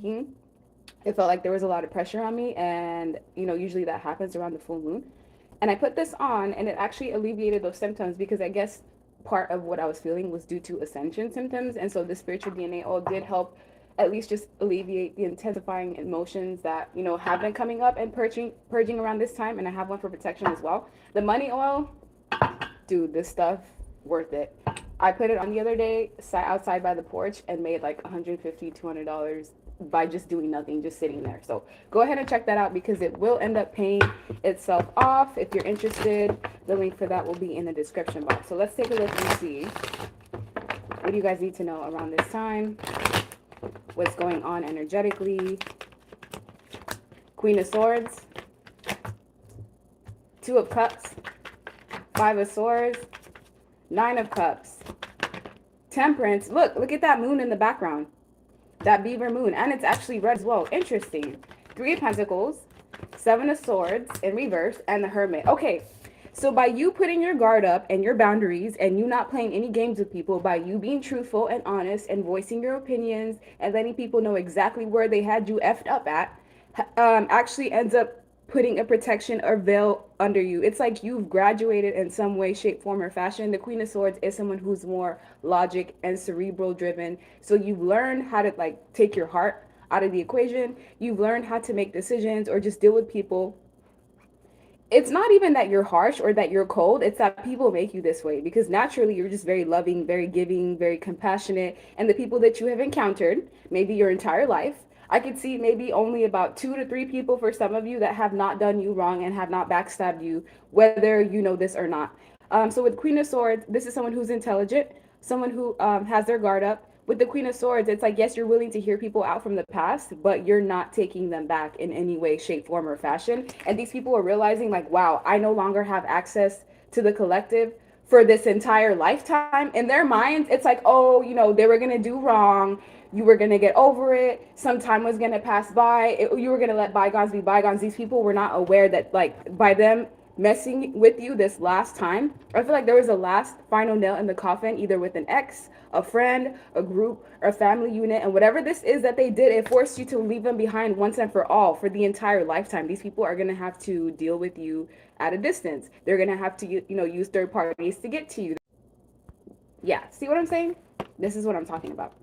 speaking, it felt like there was a lot of pressure on me. And, you know, usually that happens around the full moon. And I put this on and it actually alleviated those symptoms because I guess part of what I was feeling was due to ascension symptoms. And so the spiritual DNA oil did help at least just alleviate the intensifying emotions that, you know, have been coming up and purging around this time. And I have one for protection as well. The money oil, dude, this stuff worth it. I put it on the other day, sat outside by the porch and made like $150, $200 by just doing nothing, just sitting there. So go ahead and check that out because it will end up paying itself off. If you're interested, the link for that will be in the description box. So let's take a look and see what do you guys need to know around this time, what's going on energetically. Queen of Swords, Two of Cups, Five of Swords, Nine of Cups, Temperance. Look at that moon in the background. That beaver moon. And it's actually red as well. Interesting. Three of Pentacles, Seven of Swords in reverse, and the Hermit. Okay, so by you putting your guard up and your boundaries and you not playing any games with people, by you being truthful and honest and voicing your opinions and letting people know exactly where they had you effed up at, actually ends up putting a protection or veil under you. It's like you've graduated in some way, shape, form, or fashion. The Queen of Swords is someone who's more logic and cerebral driven. So you've learned how to like take your heart out of the equation. You've learned how to make decisions or just deal with people. It's not even that you're harsh or that you're cold. It's that people make you this way because naturally you're just very loving, very giving, very compassionate. And the people that you have encountered, maybe your entire life, I could see maybe only about 2 to 3 people for some of you that have not done you wrong and have not backstabbed you, whether you know this or not. So with Queen of Swords, this is someone who's intelligent, someone who has their guard up. With the Queen of Swords, it's like, yes, you're willing to hear people out from the past, but you're not taking them back in any way, shape, form, or fashion. And these people are realizing like, wow, I no longer have access to the collective for this entire lifetime. In their minds, it's like, oh, you know, they were going to do wrong. You were going to get over it. Some time was going to pass by. You were going to let bygones be bygones. These people were not aware that like by them messing with you this last time, I feel like there was a last final nail in the coffin, either with an ex, a friend, a group, or a family unit. And whatever this is that they did, it forced you to leave them behind once and for all for the entire lifetime. These people are going to have to deal with you at a distance. They're going to have to, you know, use third parties to get to you. Yeah, see what I'm saying? This is what I'm talking about.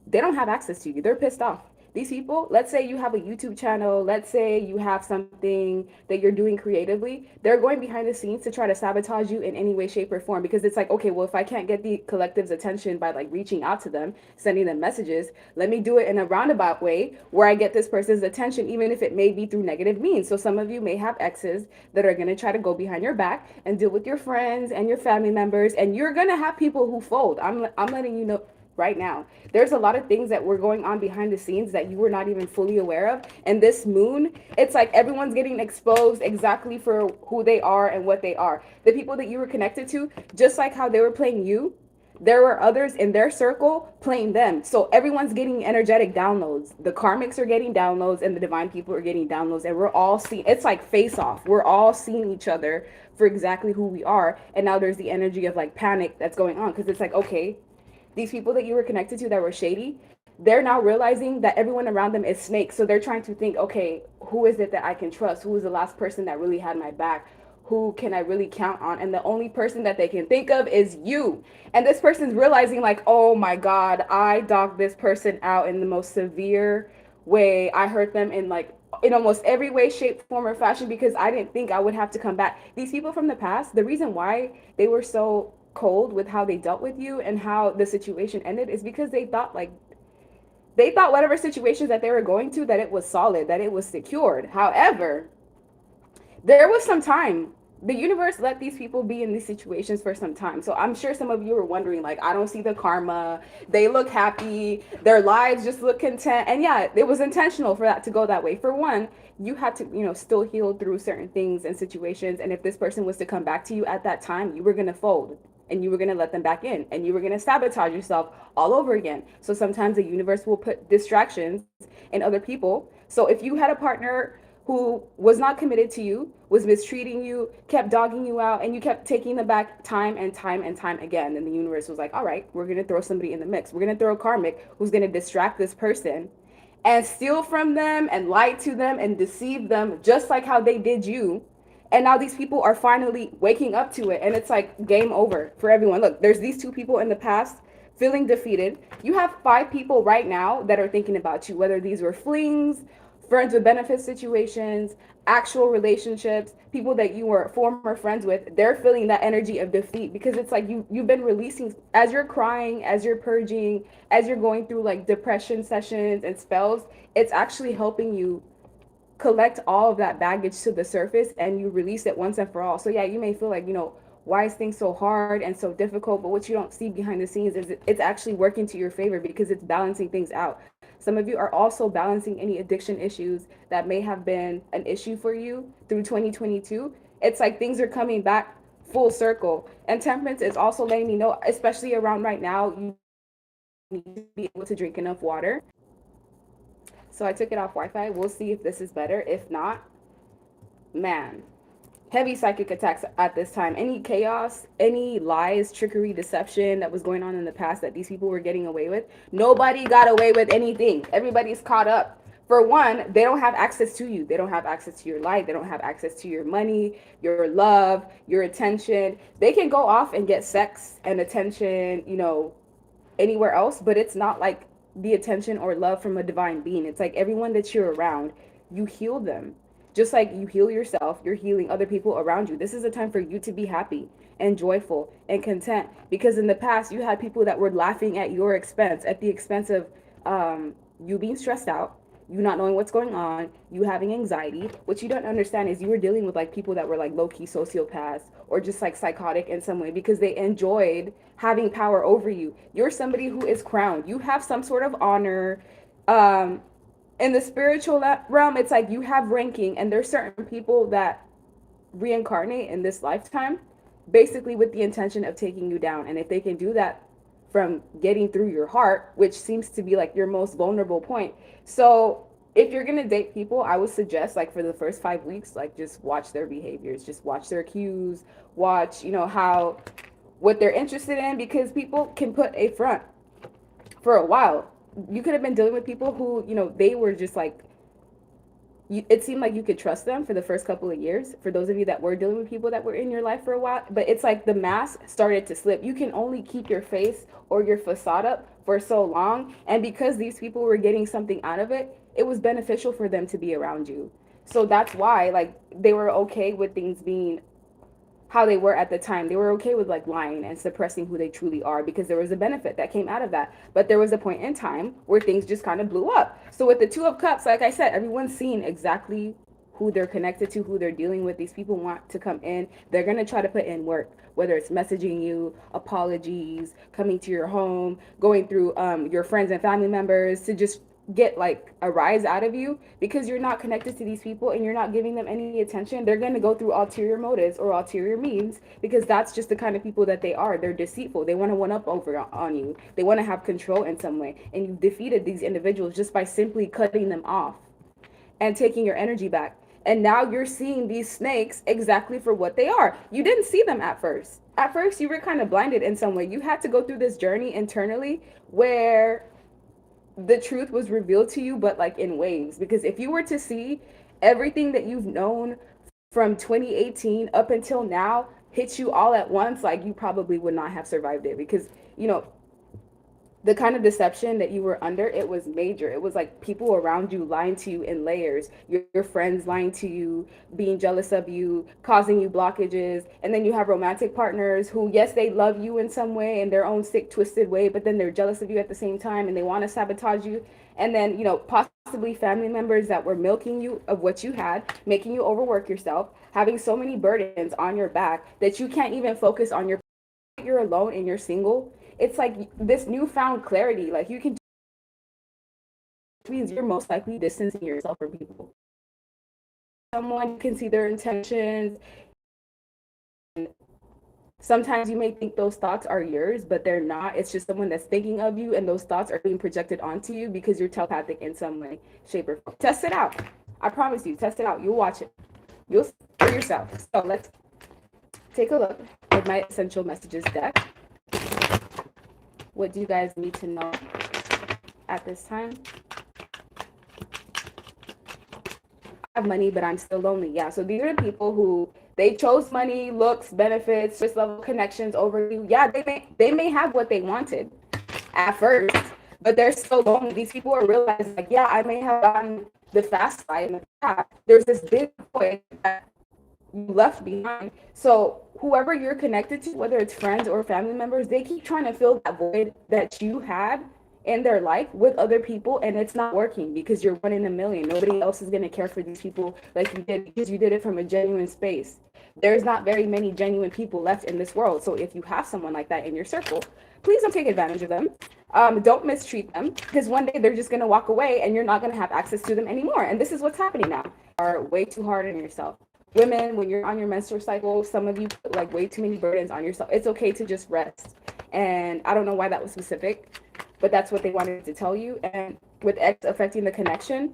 They don't have access to you. They're pissed off. These people, let's say you have a YouTube channel, let's say you have something that you're doing creatively, they're going behind the scenes to try to sabotage you in any way, shape, or form because it's like, okay, well, if I can't get the collective's attention by like reaching out to them, sending them messages, let me do it in a roundabout way where I get this person's attention, even if it may be through negative means. So some of you may have exes that are going to try to go behind your back and deal with your friends and your family members, and you're going to have people who fold. I'm letting you know right now. There's a lot of things that were going on behind the scenes that you were not even fully aware of. And this moon, it's like everyone's getting exposed exactly for who they are and what they are. The people that you were connected to, just like how they were playing you, there were others in their circle playing them. So everyone's getting energetic downloads. The karmics are getting downloads and the divine people are getting downloads. And we're all seeing, it's like face off. We're all seeing each other for exactly who we are. And now there's the energy of like panic that's going on because it's like, okay, these people that you were connected to that were shady, they're now realizing that everyone around them is snakes. So they're trying to think, okay, who is it that I can trust? Who is the last person that really had my back? Who can I really count on? And the only person that they can think of is you. And this person's realizing like, oh my God, I dogged this person out in the most severe way. I hurt them in like in almost every way, shape, form, or fashion because I didn't think I would have to come back. These people from the past, the reason why they were so cold with how they dealt with you and how the situation ended is because they thought whatever situations that they were going to, that it was solid, that it was secured. However, there was some time. The universe let these people be in these situations for some time. So I'm sure some of you are wondering, like, I don't see the karma. They look happy. Their lives just look content. And yeah, it was intentional for that to go that way. For one, you had to, you know, still heal through certain things and situations. And if this person was to come back to you at that time, you were going to fold and you were going to let them back in and you were going to sabotage yourself all over again. So sometimes the universe will put distractions in other people. So if you had a partner who was not committed to you, was mistreating you, kept dogging you out, and you kept taking them back time and time and time again. And the universe was like, all right, we're going to throw somebody in the mix. We're going to throw a karmic who's going to distract this person and steal from them and lie to them and deceive them just like how they did you. And now these people are finally waking up to it, and it's like game over for everyone. Look, there's these two people in the past feeling defeated. You have 5 people right now that are thinking about you, whether these were flings, friends with benefit situations, actual relationships, people that you were former friends with. They're feeling that energy of defeat because it's like you've been releasing as you're crying, as you're purging, as you're going through like depression sessions and spells. It's actually helping you collect all of that baggage to the surface and you release it once and for all. So yeah, you may feel like, why is things so hard and so difficult? But what you don't see behind the scenes is it's actually working to your favor because it's balancing things out. Some of you are also balancing any addiction issues that may have been an issue for you through 2022. It's like things are coming back full circle. And temperance is also letting me know, especially around right now, you need to be able to drink enough water. So I took it off Wi-Fi. We'll see if this is better. If not, man, heavy psychic attacks at this time. Any chaos, any lies, trickery, deception that was going on in the past that these people were getting away with. Nobody got away with anything. Everybody's caught up. For one, they don't have access to you. They don't have access to your life. They don't have access to your money, your love, your attention. They can go off and get sex and attention, anywhere else, but it's not like the attention or love from a divine being. It's like everyone that you're around, you heal them. Just like you heal yourself, you're healing other people around you. This is a time for you to be happy and joyful and content, because in the past you had people that were laughing at your expense, at the expense of you being stressed out, you not knowing what's going on, you having anxiety. What you don't understand is you were dealing with like people that were like low-key sociopaths or just like psychotic in some way because they enjoyed having power over you. You're somebody who is crowned. You have some sort of honor. In the spiritual realm, it's like you have ranking, and there's certain people that reincarnate in this lifetime basically with the intention of taking you down. And if they can do that from getting through your heart, which seems to be like your most vulnerable point. So if you're gonna date people, I would suggest like for the first 5 weeks, like just watch their behaviors, just watch their cues, watch, how what they're interested in, because people can put a front for a while. You could have been dealing with people who, they were just like, it seemed like you could trust them for the first couple of years, for those of you that were dealing with people that were in your life for a while. But it's like the mask started to slip. You can only keep your face or your facade up for so long. And because these people were getting something out of it, it was beneficial for them to be around you. So that's why like they were okay with things being how they were at the time. They were okay with like lying and suppressing who they truly are because there was a benefit that came out of that. But there was a point in time where things just kind of blew up. So with the Two of Cups, like I said, everyone's seen exactly who they're connected to, who they're dealing with. These people want to come in. They're going to try to put in work, whether it's messaging you, apologies, coming to your home, going through your friends and family members to just get like a rise out of you because you're not connected to these people and you're not giving them any attention. They're going to go through ulterior motives or ulterior means because that's just the kind of people that they are. They're deceitful. They want to one up over on you. They want to have control in some way. And you've defeated these individuals just by simply cutting them off and taking your energy back. And now you're seeing these snakes exactly for what they are. You didn't see them at first. At first, you were kind of blinded in some way. You had to go through this journey internally where the truth was revealed to you, but like in waves. Because if you were to see everything that you've known from 2018 up until now hit you all at once, like you probably would not have survived it. Because the kind of deception that you were under, it was major. It was like people around you lying to you in layers, your friends lying to you, being jealous of you, causing you blockages. And then you have romantic partners who, yes, they love you in some way in their own sick, twisted way, but then they're jealous of you at the same time and they want to sabotage you. And then, possibly family members that were milking you of what you had, making you overwork yourself, having so many burdens on your back that you can't even focus on you're alone and you're single. It's like this newfound clarity. Like you can, which means you're most likely distancing yourself from people. Someone, you can see their intentions. Sometimes you may think those thoughts are yours, but they're not. It's just someone that's thinking of you, and those thoughts are being projected onto you because you're telepathic in some way, shape, or form. Test it out. I promise you, test it out. You'll watch it. You'll see for yourself. So let's take a look at my essential messages deck. What do you guys need to know at this time? I have money, but I'm still lonely. Yeah, so these are the people who they chose money, looks, benefits, first level connections over you. Yeah, they may have what they wanted at first, but they're still lonely. These people are realizing, like, yeah, I may have gotten the fast life in the past. There's this big void that you left behind. So whoever you're connected to, whether it's friends or family members, they keep trying to fill that void that you had in their life with other people, and it's not working because you're one in a million. Nobody else is going to care for these people like you did, because you did it from a genuine space. There's not very many genuine people left in this world. So if you have someone like that in your circle, please don't take advantage of them. Don't mistreat them, because one day they're just going to walk away and you're not going to have access to them anymore. And this is what's happening now. You are way too hard on yourself. Women, when you're on your menstrual cycle, some of you put like way too many burdens on yourself. It's okay to just rest. And I don't know why that was specific, but that's what they wanted to tell you. And with X affecting the connection,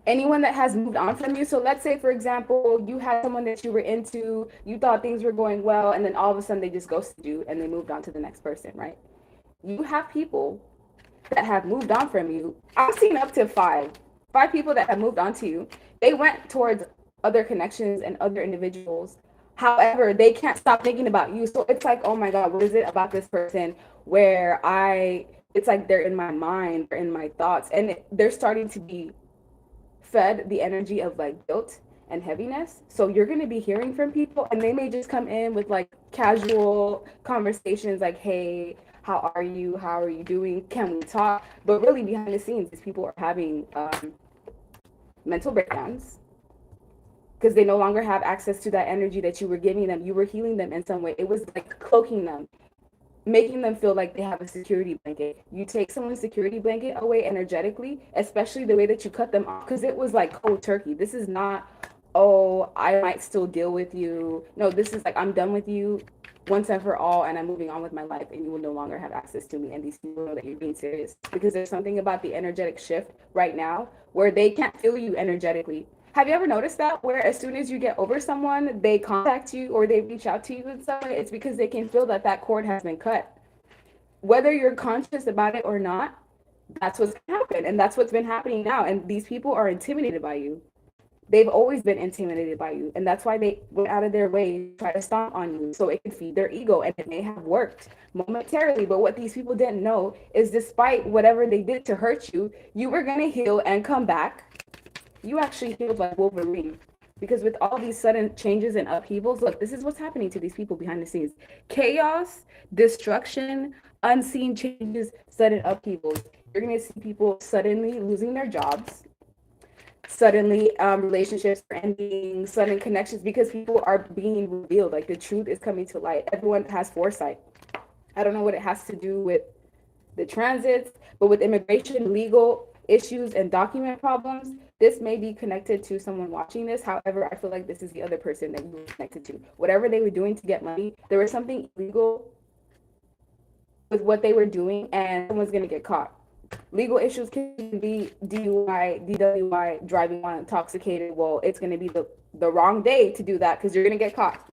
anyone that has moved on from you. So let's say, for example, you had someone that you were into, you thought things were going well, and then all of a sudden they just ghosted you and they moved on to the next person, right? You have people that have moved on from you. I've seen up to five people that have moved on to you. They went towards other connections and other individuals. However, they can't stop thinking about you. So it's like, oh my God, what is it about this person where it's like they're in my mind, they're in my thoughts, and they're starting to be fed the energy of like guilt and heaviness. So you're going to be hearing from people, and they may just come in with like casual conversations like, hey, how are you? How are you doing? Can we talk? But really behind the scenes, these people are having mental breakdowns, because they no longer have access to that energy that you were giving them. You were healing them in some way. It was like cloaking them, making them feel like they have a security blanket. You take someone's security blanket away energetically, especially the way that you cut them off, because it was like cold turkey. This is not, oh, I might still deal with you. No, this is like, I'm done with you once and for all, and I'm moving on with my life, and you will no longer have access to me. And these people know that you're being serious, because there's something about the energetic shift right now where they can't feel you energetically. Have you ever noticed that, where as soon as you get over someone, they contact you or they reach out to you in some way? It's because they can feel that that cord has been cut. Whether you're conscious about it or not, that's what's happened. And that's what's been happening now. And these people are intimidated by you. They've always been intimidated by you. And that's why they went out of their way to try to stomp on you, so it could feed their ego. And it may have worked momentarily. But what these people didn't know is, despite whatever they did to hurt you, you were going to heal and come back. You actually healed like Wolverine, because with all these sudden changes and upheavals, look, this is what's happening to these people behind the scenes. Chaos, destruction, unseen changes, sudden upheavals. You're going to see people suddenly losing their jobs, suddenly relationships are ending, sudden connections, because people are being revealed. Like, the truth is coming to light. Everyone has foresight. I don't know what it has to do with the transits, but with immigration, legal issues, and document problems, this may be connected to someone watching this. However, I feel like this is the other person that you were connected to. Whatever they were doing to get money, there was something illegal with what they were doing, and someone's going to get caught. Legal issues can be DUI, DWI, driving while intoxicated. Well, it's going to be the wrong day to do that, because you're going to get caught.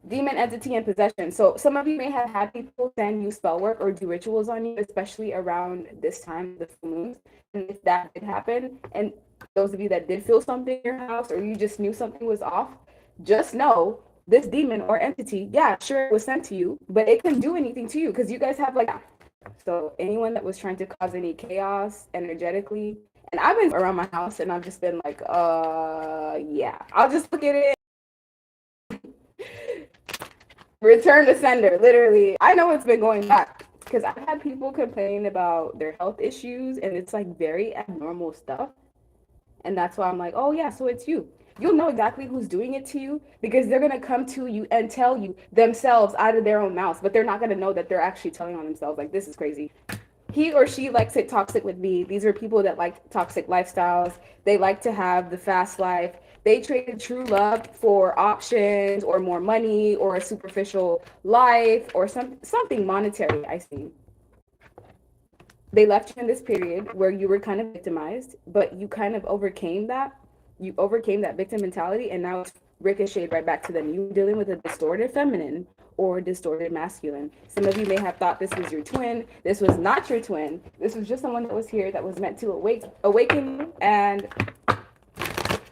Demon entity and possession. So some of you may have had people send you spell work or do rituals on you, especially around this time, the full moons. And if that did happen, and those of you that did feel something in your house, or you just knew something was off, just know this demon or entity, yeah, sure, it was sent to you, but it can do anything to you, because you guys have like, so anyone that was trying to cause any chaos energetically, and I've been around my house and I've just been like, yeah, I'll just look at it. Return to sender, literally. I know it's been going back, because I've had people complain about their health issues, and it's like very abnormal stuff. And that's why I'm like, oh yeah, so it's you. You'll know exactly who's doing it to you, because they're going to come to you and tell you themselves out of their own mouths, but they're not going to know that they're actually telling on themselves. Like, this is crazy. He or she likes it toxic with me. These are people that like toxic lifestyles. They like to have the fast life. They traded true love for options or more money or a superficial life or something monetary, I see. they left you in this period where you were kind of victimized, but you kind of overcame that. You overcame that victim mentality, and now it's ricocheted right back to them. You were dealing with a distorted feminine or distorted masculine. Some of you may have thought this was your twin. This was not your twin. This was just someone that was here that was meant to awaken you and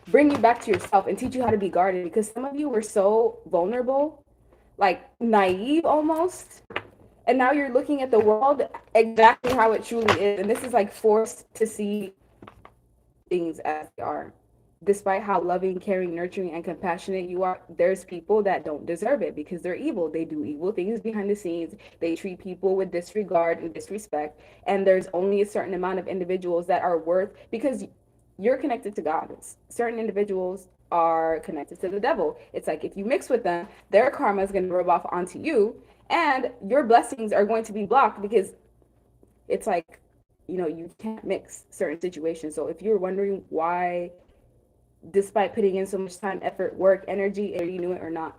bring you back to yourself and teach you how to be guarded, because some of you were so vulnerable, like naive almost, and now you're looking at the world exactly how it truly is, and this is like forced to see things as they are. Despite how loving, caring, nurturing, and compassionate you are, there's people that don't deserve it because they're evil. They do evil things behind the scenes. They treat people with disregard and disrespect. And there's only a certain amount of individuals that are worth, because you're connected to God. Certain individuals are connected to the devil. It's like if you mix with them, their karma is going to rub off onto you, and your blessings are going to be blocked, because it's like, you can't mix certain situations. So if you're wondering why, despite putting in so much time, effort, work, energy, and you knew it or not.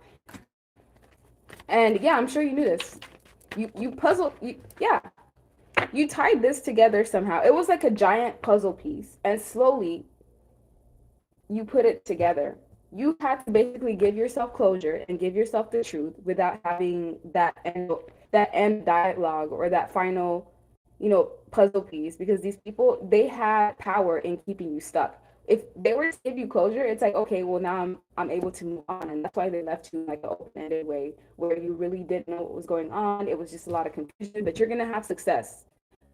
And yeah, I'm sure you knew this. You puzzled, you tied this together somehow. It was like a giant puzzle piece, and slowly you put it together. You had to basically give yourself closure and give yourself the truth without having that end dialogue or that final, puzzle piece, because these people, they had power in keeping you stuck. If they were to give you closure, it's like, okay, well, now I'm able to move on. And that's why they left you in like an open-ended way where you really didn't know what was going on. It was just a lot of confusion, but you're going to have success,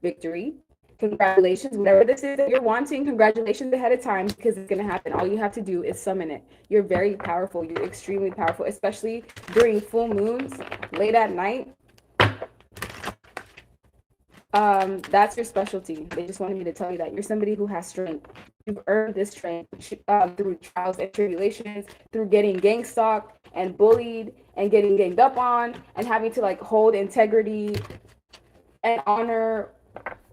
victory, congratulations, whatever this is that you're wanting, congratulations ahead of time, because it's going to happen. All you have to do is summon it. You're very powerful. You're extremely powerful, especially during full moons, late at night. That's your specialty. They just wanted me to tell you that you're somebody who has strength. You've earned this strength through trials and tribulations, through getting gang stalked and bullied and getting ganged up on and having to like hold integrity and honor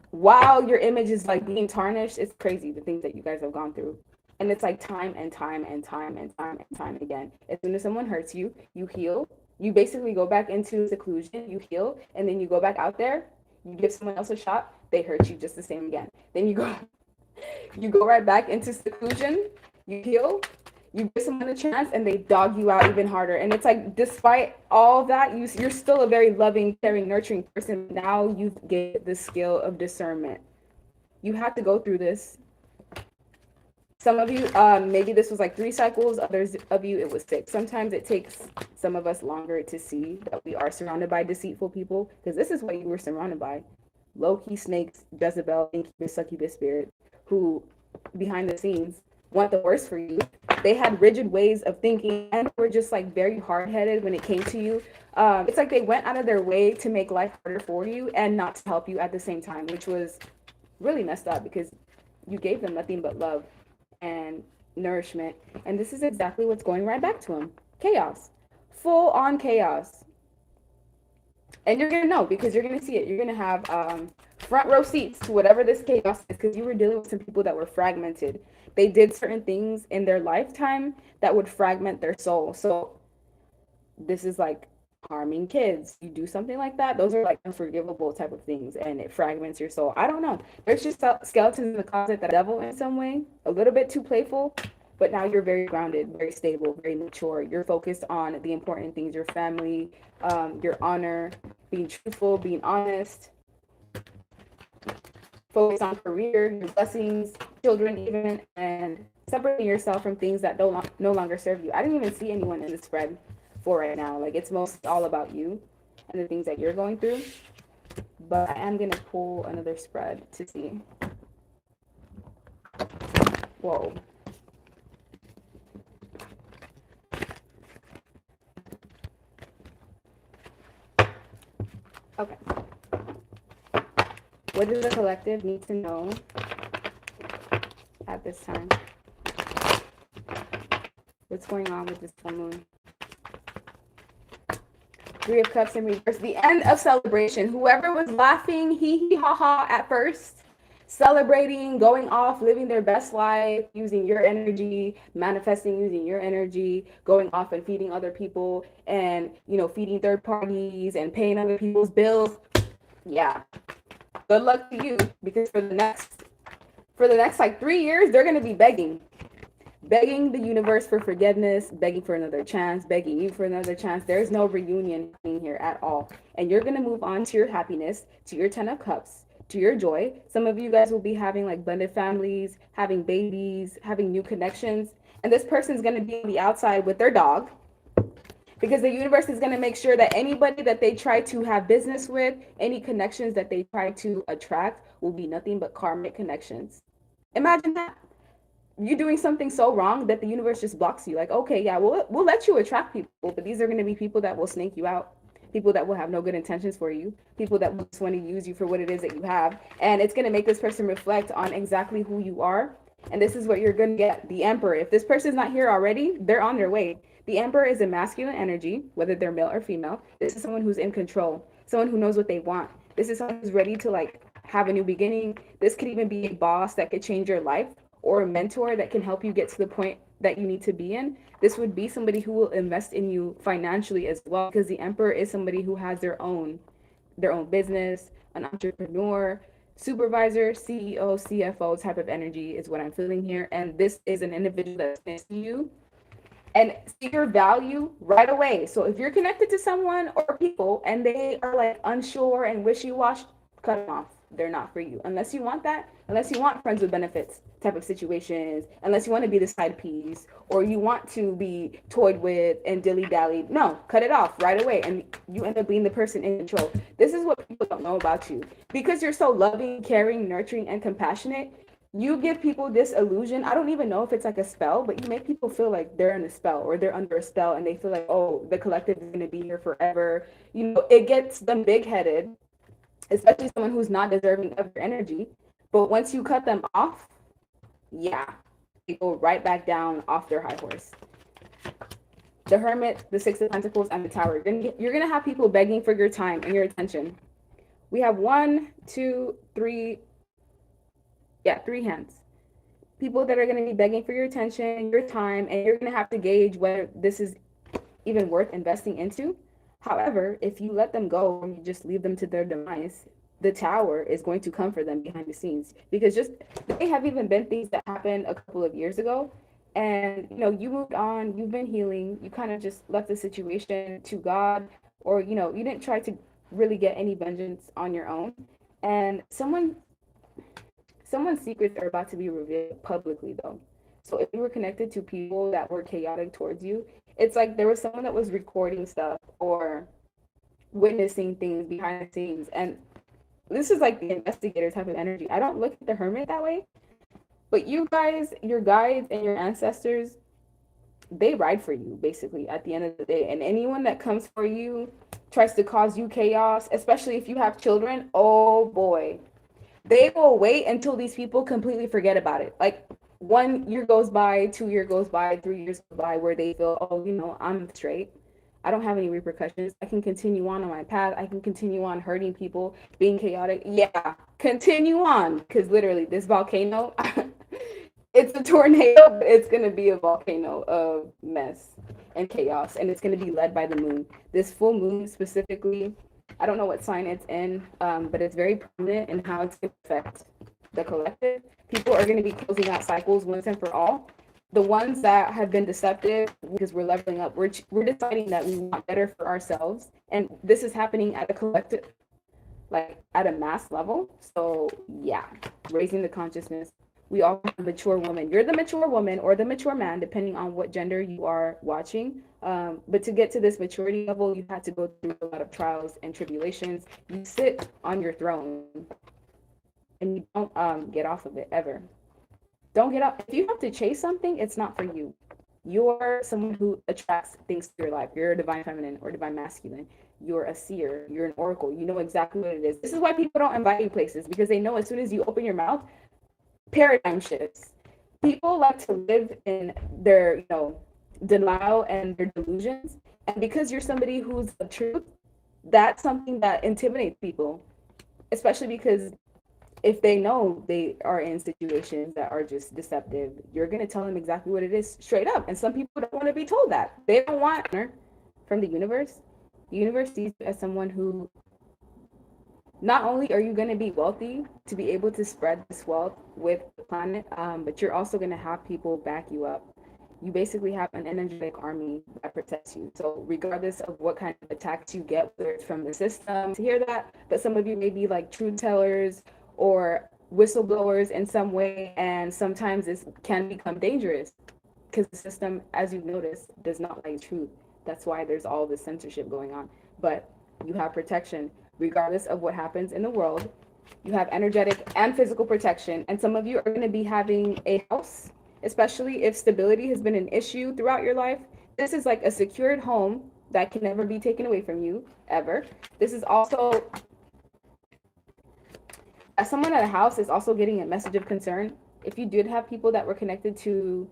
while your image is like being tarnished. It's crazy the things that you guys have gone through. And it's like time and time and time and time and time again. As soon as someone hurts you, you heal. You basically go back into seclusion, you heal, and then you go back out there. You give someone else a shot, they hurt you just the same again. Then you go right back into seclusion, you heal, you give someone a chance, and they dog you out even harder. And it's like, despite all that, you're still a very loving, caring, nurturing person. Now you get the skill of discernment. You have to go through this. Some of you, maybe this was like 3 cycles. Others of you, it was 6. Sometimes it takes some of us longer to see that we are surrounded by deceitful people, because this is what you were surrounded by. Low-key snakes, Jezebel, incubus, succubus spirits, who behind the scenes want the worst for you. They had rigid ways of thinking and were just like very hard-headed when it came to you. It's like they went out of their way to make life harder for you and not to help you at the same time, which was really messed up, because you gave them nothing but love and nourishment, and this is exactly what's going right back to them. Chaos, full on chaos. And you're gonna know, because you're gonna see it. You're gonna have front row seats to whatever this chaos is, because you were dealing with some people that were fragmented. They did certain things in their lifetime that would fragment their soul. So this is like harming kids. You do something like that, those are like unforgivable type of things, and it fragments your soul. I don't know. There's just skeletons in the closet that devil in some way, a little bit too playful, but now you're very grounded, very stable, very mature. You're focused on the important things, your family, your honor, being truthful, being honest, focus on career, your blessings, children even, and separating yourself from things that no longer serve you. I didn't even see anyone in the spread for right now. Like, it's most all about you and the things that you're going through. But I am gonna pull another spread to see. Whoa. Okay. What does the collective need to know at this time? What's going on with this full moon? 3 of Cups in reverse. The end of celebration. Whoever was laughing, hee ha ha at first, celebrating, going off, living their best life, using your energy, manifesting using your energy, going off and feeding other people, and feeding third parties and paying other people's bills. Yeah. Good luck to you, because for the next like 3 years, they're gonna be begging the universe for forgiveness, begging for another chance, begging you for another chance. There's no reunion happening here at all. And you're going to move on to your happiness, to your 10 of cups, to your joy. Some of you guys will be having like blended families, having babies, having new connections. And this person's going to be on the outside with their dog, because the universe is going to make sure that anybody that they try to have business with, any connections that they try to attract, will be nothing but karmic connections. Imagine that. You doing something so wrong that the universe just blocks you. Like, okay, yeah, we'll let you attract people, but these are going to be people that will snake you out, people that will have no good intentions for you, people that will just want to use you for what it is that you have. And it's going to make this person reflect on exactly who you are. And this is what you're going to get: the Emperor. If this person's not here already, they're on their way. The Emperor is a masculine energy, whether they're male or female. This is someone who's in control, someone who knows what they want. This is someone who's ready to like have a new beginning. This could even be a boss that could change your life, or a mentor that can help you get to the point that you need to be in. This would be somebody who will invest in you financially as well, because the Emperor is somebody who has their own business, an entrepreneur, supervisor, CEO, CFO type of energy is what I'm feeling here. And this is an individual that's next to you and see your value right away. So if you're connected to someone or people and they are like unsure and wishy-washy, cut them off. They're not for you. Unless you want that, unless you want friends with benefits type of situations, unless you want to be the side piece, or you want to be toyed with and dilly-dally, no, cut it off right away. And you end up being the person in control. This is what people don't know about you. Because you're so loving, caring, nurturing, and compassionate, you give people this illusion. I don't even know if it's like a spell, but you make people feel like they're in a spell or they're under a spell, and they feel like, oh, the collective is going to be here forever. It gets them big-headed, especially someone who's not deserving of your energy. But once you cut them off, yeah, they go right back down off their high horse. The Hermit, the Six of Pentacles, and the Tower. You're going to have people begging for your time and your attention. We have 3 hands. People that are going to be begging for your attention, your time, and you're going to have to gauge whether this is even worth investing into. However, if you let them go and you just leave them to their demise, the Tower is going to come for them behind the scenes, because they have even been things that happened a couple of years ago, and you moved on, you've been healing, you kind of just left the situation to God, or you didn't try to really get any vengeance on your own, and someone's secrets are about to be revealed publicly though. So if you were connected to people that were chaotic towards you, it's like there was someone that was recording stuff or witnessing things behind the scenes. And this is like the investigator type of energy. I don't look at the Hermit that way, but you guys, your guides and your ancestors, they ride for you basically at the end of the day. And anyone that comes for you, tries to cause you chaos, especially if you have children, oh boy, they will wait until these people completely forget about it. Like 1 year goes by, 2 years goes by, 3 years go by, where they feel, oh, I'm straight. I don't have any repercussions. I can continue on my path. I can continue on hurting people, being chaotic. Yeah, continue on. Because literally this volcano, it's a tornado, but it's going to be a volcano of mess and chaos. And it's going to be led by the moon. This full moon specifically, I don't know what sign it's in, but it's very prominent in how it's going to affect the collective. People are going to be closing out cycles once and for all. The ones that have been deceptive, because we're leveling up, we're deciding that we want better for ourselves. And this is happening at a collective, like at a mass level. So yeah, raising the consciousness. We all have a mature woman. You're the mature woman or the mature man, depending on what gender you are watching. But to get to this maturity level, you had to go through a lot of trials and tribulations. You sit on your throne and you don't get off of it ever. Don't get up. If you have to chase something, it's not for you. You're someone who attracts things to your life. You're a divine feminine or divine masculine. You're a seer. You're an oracle. You know exactly what it is. This is why people don't invite you places, because they know as soon as you open your mouth, paradigm shifts. People like to live in their, denial and their delusions. And because you're somebody who's the truth, that's something that intimidates people, especially because if they know they are in situations that are just deceptive, you're going to tell them exactly what it is straight up. And some people don't want to be told that. They don't want honor from the universe. The universe sees you as someone who not only are you going to be wealthy to be able to spread this wealth with the planet, but you're also going to have people back you up. You basically have an energetic army that protects you. So regardless of what kind of attacks you get, whether it's from the system, to hear that, but some of you may be like truth tellers or whistleblowers in some way, and sometimes this can become dangerous because the system, as you've noticed, does not like truth. That's why there's all this censorship going on. But you have protection regardless of what happens in the world. You have energetic and physical protection, and some of you are going to be having a house, especially if stability has been an issue throughout your life. This is like a secured home that can never be taken away from you, ever. This is also, as someone at a house is also getting a message of concern. If you did have people that were connected to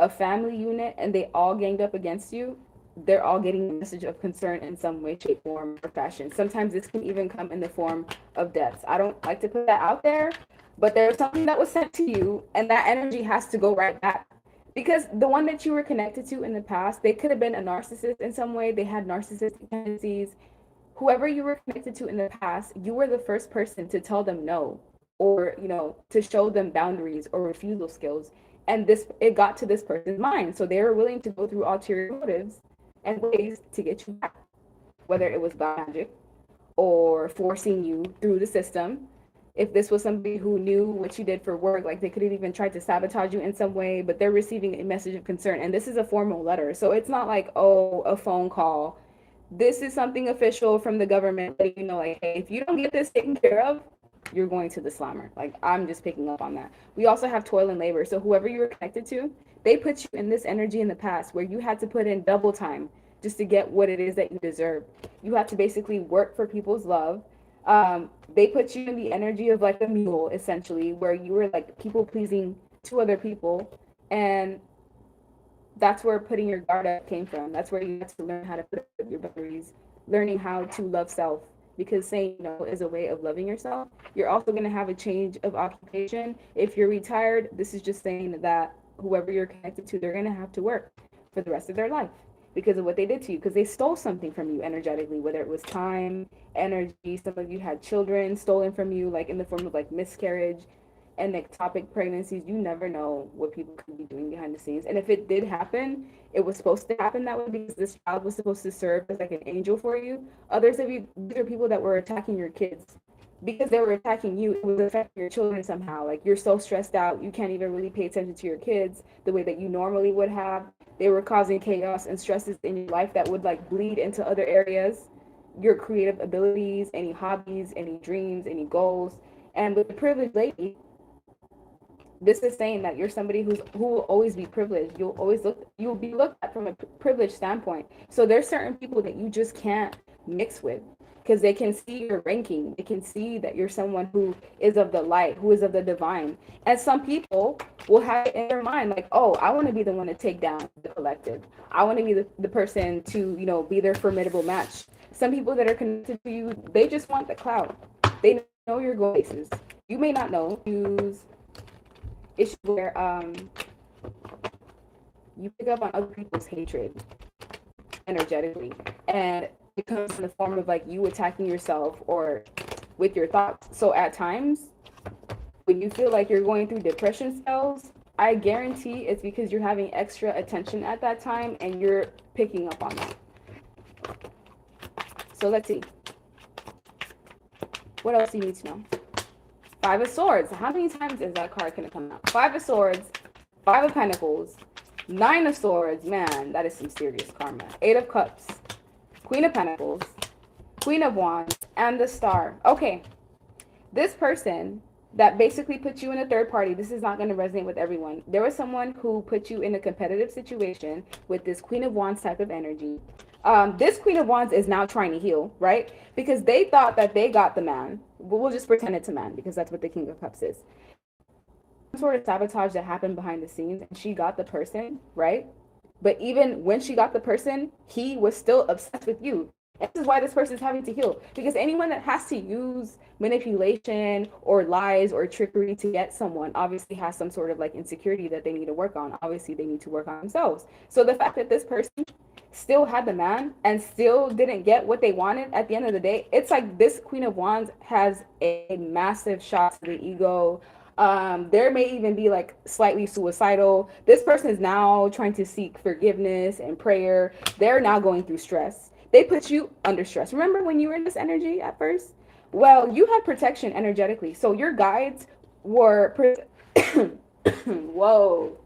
a family unit and they all ganged up against you, they're all getting a message of concern in some way, shape, form, or fashion. Sometimes this can even come in the form of deaths. I don't like to put that out there, but there's something that was sent to you, and that energy has to go right back. Because the one that you were connected to in the past, they could have been a narcissist in some way. They had narcissistic tendencies. Whoever you were connected to in the past, you were the first person to tell them no, or to show them boundaries or refusal skills. And it got to this person's mind, so they were willing to go through ulterior motives and ways to get you back, whether it was black magic or forcing you through the system. If this was somebody who knew what you did for work, like they could have even tried to sabotage you in some way, but they're receiving a message of concern. And this is a formal letter, so it's not like, oh, a phone call. This is something official from the government letting you know, like, hey, if you don't get this taken care of, you're going to the slammer. Like, I'm just picking up on that. We also have toil and labor. So whoever you were connected to, they put you in this energy in the past where you had to put in double time just to get what it is that you deserve. You have to basically work for people's love. They put you in the energy of like a mule, essentially, where you were like people pleasing to other people. And that's where putting your guard up came from. That's where you have to learn how to put up your boundaries, learning how to love self, because saying no is a way of loving yourself. You're also going to have a change of occupation. If you're retired, this is just saying that whoever you're connected to, they're going to have to work for the rest of their life because of what they did to you, because they stole something from you energetically, whether it was time, energy. Some of you had children stolen from you, like in the form of like miscarriage and ectopic pregnancies. You never know what people could be doing behind the scenes. And if it did happen, it was supposed to happen that way because this child was supposed to serve as like an angel for you. Others of you, these are people that were attacking your kids. Because they were attacking you, it was affecting your children somehow. Like, you're so stressed out, you can't even really pay attention to your kids the way that you normally would have. They were causing chaos and stresses in your life that would like bleed into other areas, your creative abilities, any hobbies, any dreams, any goals. And with the privileged lady, this is saying that you're somebody who will always be privileged. You'll be looked at from a privileged standpoint. So there's certain people that you just can't mix with because they can see your ranking. They can see that you're someone who is of the light, who is of the divine. And some people will have it in their mind like, oh, I want to be the one to take down the collective. I want to be the person to, be their formidable match. Some people that are connected to you, they just want the clout. They know your goal bases. You may not know. Use issue where you pick up on other people's hatred energetically, and it comes in the form of like you attacking yourself or with your thoughts. So at times when you feel like you're going through depression spells, I guarantee it's because you're having extra attention at that time and you're picking up on that. So let's see, what else do you need to know? Five of Swords. How many times is that card going to come out? Five of Swords, Five of Pentacles, Nine of Swords. Man, that is some serious karma. Eight of Cups, Queen of Pentacles, Queen of Wands, and the Star. Okay, this person that basically put you in a third party, this is not going to resonate with everyone. There was someone who put you in a competitive situation with this Queen of Wands type of energy. This Queen of Wands is now trying to heal, right? Because they thought that they got the man. We'll just pretend it's a man because that's what the King of Cups is. Some sort of sabotage that happened behind the scenes, and she got the person, right? But even when she got the person, he was still obsessed with you. And this is why this person is having to heal. Because anyone that has to use manipulation or lies or trickery to get someone obviously has some sort of like insecurity that they need to work on. Obviously, they need to work on themselves. So the fact that this person still had the man and still didn't get what they wanted at the end of the day, it's like this Queen of Wands has a massive shot to the ego. There may even be like slightly suicidal. This person is now trying to seek forgiveness and prayer. They're now going through stress. They put you under stress. Remember when you were in this energy at first? Well, you had protection energetically. So your guides were whoa,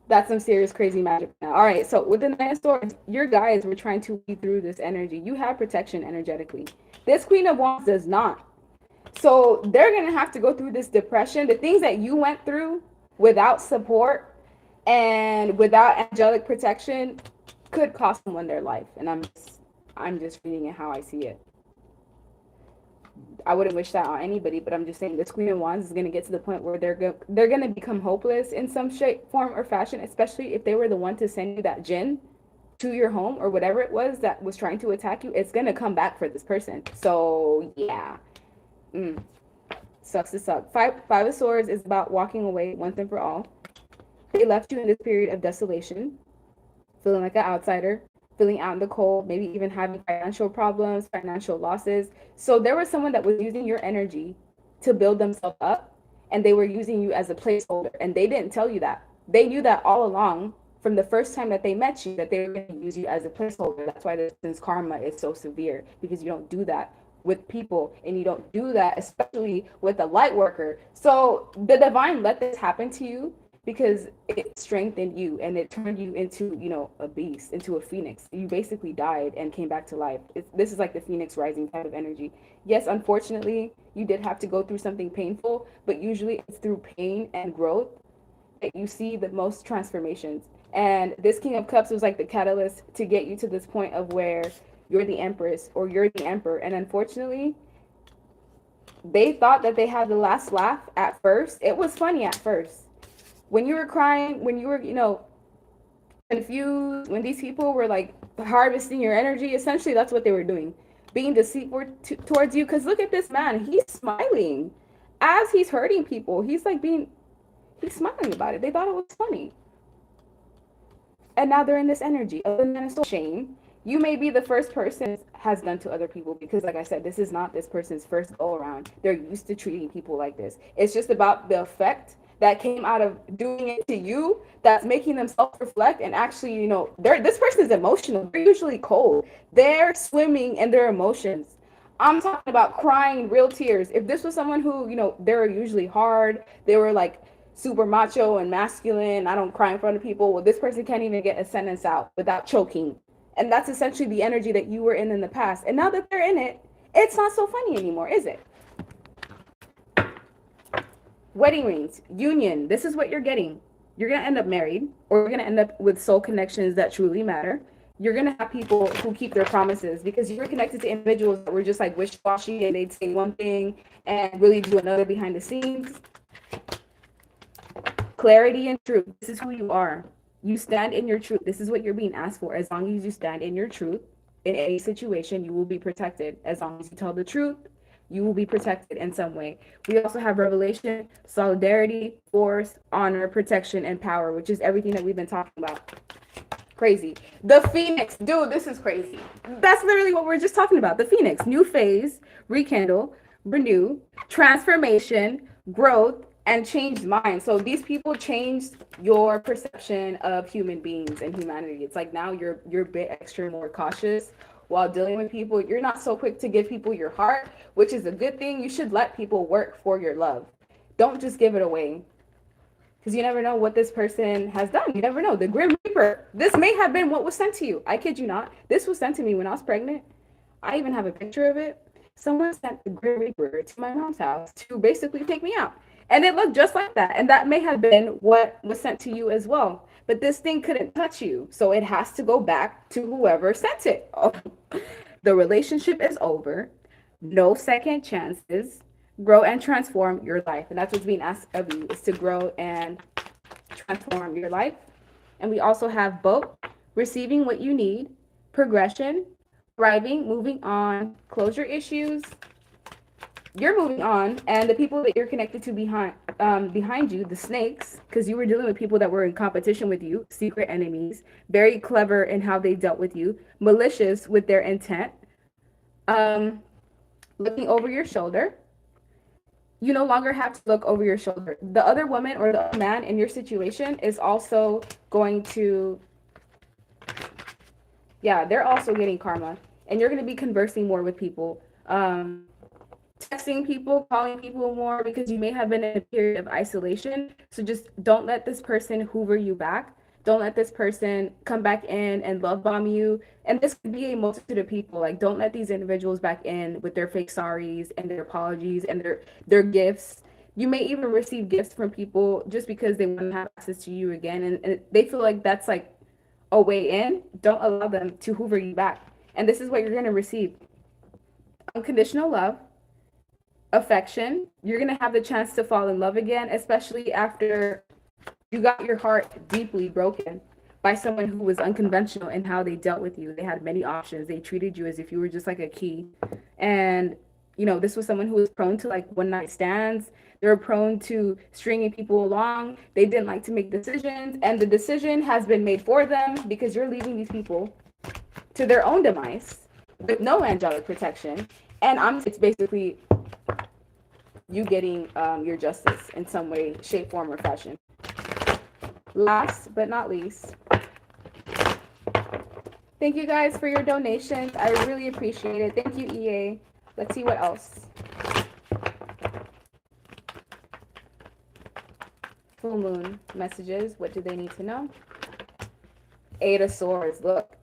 that's some serious crazy magic now. All right, so with the Nine of Swords, your guides were trying to weed through this energy. You have protection energetically. This Queen of Wands does not. So they're going to have to go through this depression. The things that you went through without support and without angelic protection could cost someone their life. And I'm just reading it how I see it. I wouldn't wish that on anybody, but I'm just saying this Queen of Wands is going to get to the point where they're going to become hopeless in some shape, form, or fashion, especially if they were the one to send you that jinn to your home or whatever it was that was trying to attack you. It's going to come back for this person. So yeah. Sucks to suck. Five of Swords is about walking away once and for all. They left you in this period of desolation, feeling like an outsider, feeling out in the cold, maybe even having financial problems, financial losses. So there was someone that was using your energy to build themselves up, and they were using you as a placeholder, and they didn't tell you that. They knew that all along from the first time that they met you, that they were going to use you as a placeholder. That's why this karma is so severe, because you don't do that with people, and you don't do that especially with a light worker. So the divine let this happen to you because it strengthened you and it turned you into, you know, a beast, into a phoenix. You basically died and came back to life. This is like the phoenix rising type of energy. Yes, unfortunately, you did have to go through something painful, but usually it's through pain and growth that you see the most transformations. And this King of Cups was like the catalyst to get you to this point of where you're the Empress or you're the Emperor. And unfortunately, they thought that they had the last laugh at first. It was funny at first. When you were crying, when you were, you know, confused, when these people were like harvesting your energy, essentially that's what they were doing. Being deceitful towards you. Because look at this man. He's smiling as he's hurting people. He's smiling about it. They thought it was funny. And now they're in this energy of shame. You may be the first person has done to other people, because like I said, this is not this person's first go around. They're used to treating people like this. It's just about the effect that came out of doing it to you that's making them self-reflect and actually, you know, this person is emotional. They're usually cold. They're swimming in their emotions. I'm talking about crying real tears. If this was someone who, you know, they were usually hard, they were like super macho and masculine, I don't cry in front of people. Well, this person can't even get a sentence out without choking. And that's essentially the energy that you were in the past. And now that they're in it, it's not so funny anymore, is it? Wedding rings, union. This is what you're getting. You're going to end up married, or you're going to end up with soul connections that truly matter. You're going to have people who keep their promises, because you were connected to individuals that were just like wishy-washy, and they'd say one thing and really do another behind the scenes. Clarity and truth. This is who you are. You stand in your truth. This is what you're being asked for. As long as you stand in your truth in any situation, you will be protected. As long as you tell the truth, you will be protected in some way. We also have revelation, solidarity, force, honor, protection, and power, which is everything that we've been talking about. Crazy. The Phoenix. Dude, this is crazy. That's literally what we're just talking about. The Phoenix. New phase, rekindle, renew, transformation, growth, and changed minds. So these people changed your perception of human beings and humanity. It's like now you're a bit extra more cautious while dealing with people. You're not so quick to give people your heart, which is a good thing. You should let people work for your love. Don't just give it away, because you never know what this person has done. You never know. The Grim Reaper. This may have been what was sent to you. I kid you not. This was sent to me when I was pregnant. I even have a picture of it. Someone sent the Grim Reaper to my mom's house to basically take me out. And it looked just like that. And that may have been what was sent to you as well. But this thing couldn't touch you. So it has to go back to whoever sent it. Oh. The relationship is over. No second chances. Grow and transform your life. And that's what's being asked of you, is to grow and transform your life. And we also have both receiving what you need, progression, thriving, moving on, closure issues, you're moving on, and the people that you're connected to behind you, the snakes, because you were dealing with people that were in competition with you, secret enemies, very clever in how they dealt with you, malicious with their intent, um, looking over your shoulder. You no longer have to look over your shoulder. The other woman or the other man in your situation is also going to, yeah, they're also getting karma, and you're going to be conversing more with people. Texting people, calling people more, because you may have been in a period of isolation. So just don't let this person hoover you back. Don't let this person come back in and love bomb you. And this could be a multitude of people. Like, don't let these individuals back in with their fake sorries and their apologies and their gifts. You may even receive gifts from people just because they want to have access to you again, and they feel like that's like a way in. Don't allow them to hoover you back. And this is what you're going to receive: unconditional love, affection. You're going to have the chance to fall in love again, especially after you got your heart deeply broken by someone who was unconventional in how they dealt with you. They had many options. They treated you as if you were just like a key. And, you know, this was someone who was prone to like one night stands. They were prone to stringing people along. They didn't like to make decisions. And the decision has been made for them because you're leaving these people to their own demise with no angelic protection. And it's basically you getting your justice in some way, shape, form, or fashion. Last but not least, thank you guys for your donations. I really appreciate it. Thank you, EA. Let's see what else. Full moon messages. What do they need to know? Eight of Swords. Look,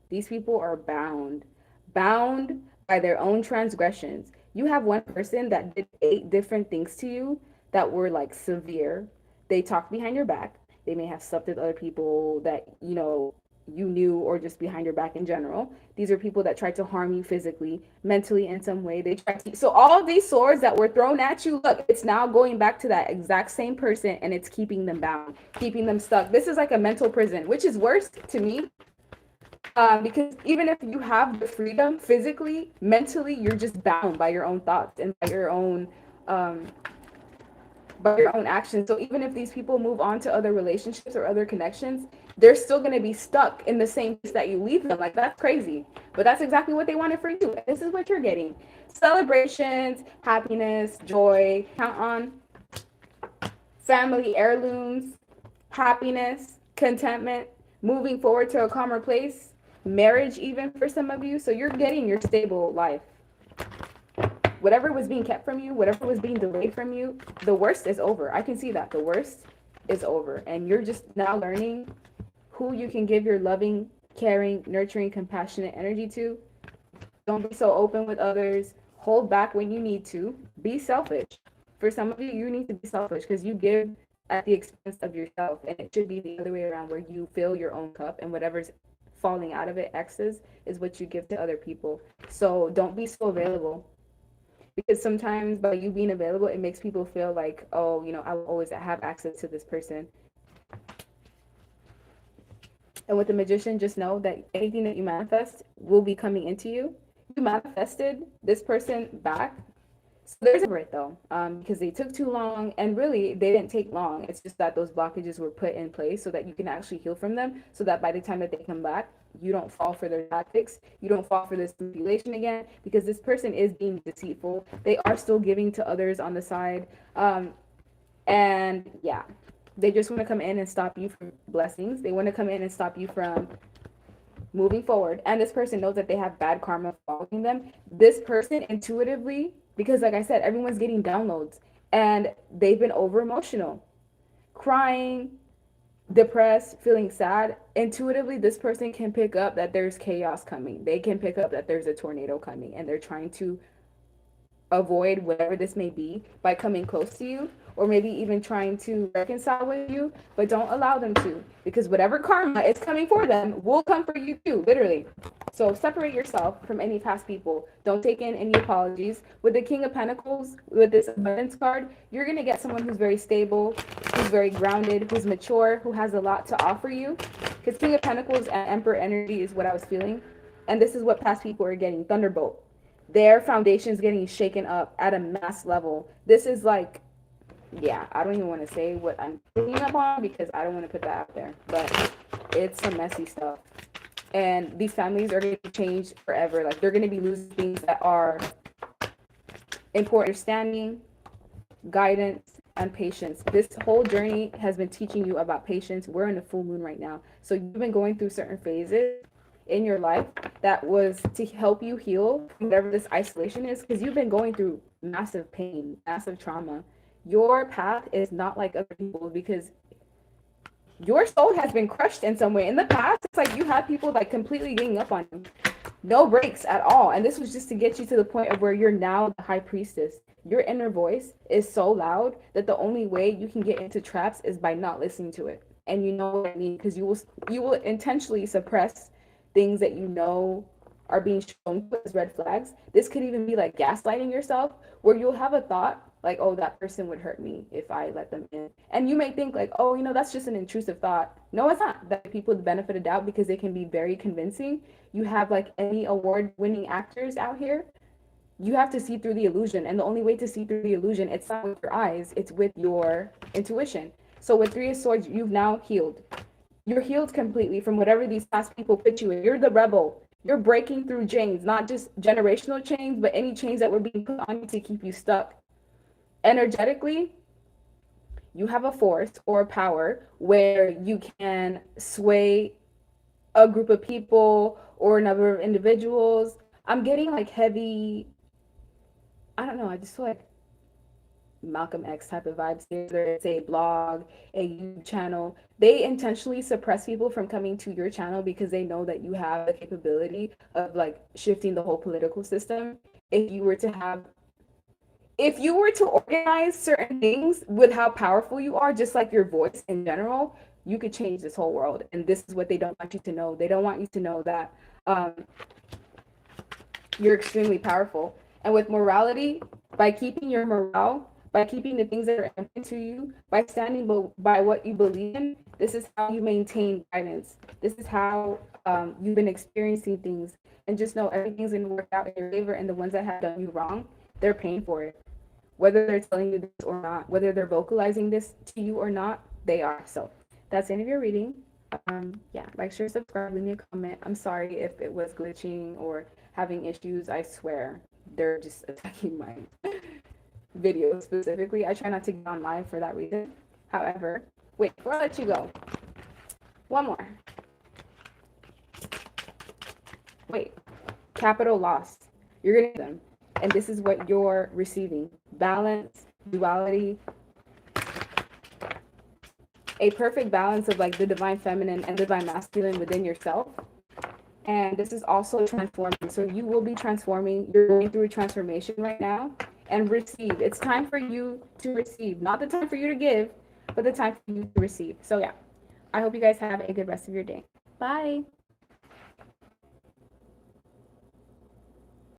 these people are bound by their own transgressions. You have one person that did 8 different things to you that were like severe. They talked behind your back. They may have slept with other people that, you know, you knew, or just behind your back in general. These are people that tried to harm you physically, mentally, in some way. They tried to. So all of these swords that were thrown at you, look, it's now going back to that exact same person, and it's keeping them bound, keeping them stuck. This is like a mental prison, which is worse to me. Because even if you have the freedom physically, mentally, you're just bound by your own thoughts and by your own actions. So even if these people move on to other relationships or other connections, they're still going to be stuck in the same place that you leave them. Like, that's crazy. But that's exactly what they wanted for you. This is what you're getting: celebrations, happiness, joy. Count on family heirlooms, happiness, contentment, moving forward to a calmer place, marriage even for some of you. So you're getting your stable life. Whatever was being kept from you, whatever was being delayed from you, the worst is over. I can see that. The worst is over. And you're just now learning who you can give your loving, caring, nurturing, compassionate energy to. Don't be so open with others. Hold back when you need to. Be selfish. For some of you, you need to be selfish because you give at the expense of yourself. And it should be the other way around, where you fill your own cup, and whatever's falling out of it, excess, is what you give to other people. So don't be so available. Because sometimes by you being available, it makes people feel like, oh, you know, I will always have access to this person. And with the Magician, just know that anything that you manifest will be coming into you. You manifested this person back. So there's a break though, because they took too long, and really they didn't take long. It's just that those blockages were put in place so that you can actually heal from them, so that by the time that they come back, you don't fall for their tactics. You don't fall for this manipulation again, because this person is being deceitful. They are still giving to others on the side. And yeah, they just want to come in and stop you from blessings. They want to come in and stop you from moving forward. And this person knows that they have bad karma following them. This person intuitively, because like I said, everyone's getting downloads, and they've been over emotional, crying, depressed, feeling sad. Intuitively, this person can pick up that there's chaos coming. They can pick up that there's a tornado coming, and they're trying to avoid whatever this may be by coming close to you, or maybe even trying to reconcile with you. But don't allow them to, because whatever karma is coming for them will come for you too, literally. So separate yourself from any past people. Don't take in any apologies. With the King of Pentacles, with this abundance card, you're going to get someone who's very stable, who's very grounded, who's mature, who has a lot to offer you. Because King of Pentacles and Emperor energy is what I was feeling. And this is what past people are getting: Thunderbolt. Their foundation is getting shaken up at a mass level. This is like, yeah, I don't even want to say what I'm picking up on because I don't want to put that out there, but it's some messy stuff. And these families are going to change forever. Like, they're going to be losing things that are important: understanding, guidance, and patience. This whole journey has been teaching you about patience. We're in a full moon right now. So you've been going through certain phases in your life that was to help you heal whatever this isolation is, because you've been going through massive pain, massive trauma. Your path is not like other people because your soul has been crushed in some way. In the past, it's like you had people like completely giving up on you. No breaks at all. And this was just to get you to the point of where you're now the high priestess. Your inner voice is so loud that the only way you can get into traps is by not listening to it. And you know what I mean, because you will intentionally suppress things that you know are being shown as red flags. This could even be like gaslighting yourself, where you'll have a thought like, oh, that person would hurt me if I let them in. And you may think like, oh, that's just an intrusive thought. No, it's not. That people the benefit of doubt because they can be very convincing. You have like any award-winning actors out here. You have to see through the illusion. And the only way to see through the illusion, it's not with your eyes, it's with your intuition. So with Three of Swords, you've now healed. You're healed completely from whatever these past people put you in. You're the rebel. You're breaking through chains, not just generational chains, but any chains that were being put on you to keep you stuck. Energetically, you have a force or a power where you can sway a group of people or a number of individuals. I'm getting like heavy, I don't know, I just feel like Malcolm X type of vibes here. Whether it's a blog, a YouTube channel, they intentionally suppress people from coming to your channel because they know that you have the capability of like shifting the whole political system. If you were to have if you were to organize certain things with how powerful you are, just like your voice in general, you could change this whole world. And this is what they don't want you to know. They don't want you to know that um, you're extremely powerful. And with morality, by keeping your morale, by keeping the things that are important to you, by standing by what you believe in, this is how you maintain guidance. This is how you've been experiencing things. And just know everything's going to work out in your favor. And the ones that have done you wrong, they're paying for it. Whether they're telling you this or not, whether they're vocalizing this to you or not, they are. So that's the end of your reading. Yeah, like, share, subscribe, leave me a comment. I'm sorry if it was glitching or having issues. I swear they're just attacking my video specifically. I try not to get on live for that reason. However, wait, before I let you go, one more. Wait, capital loss. You're gonna get them. And this is what you're receiving: balance, duality, a perfect balance of like the divine feminine and divine masculine within yourself. And this is also transforming. So you will be transforming. You're going through a transformation right now. And receive. It's time for you to receive. Not the time for you to give, but the time for you to receive. So yeah, I hope you guys have a good rest of your day. Bye.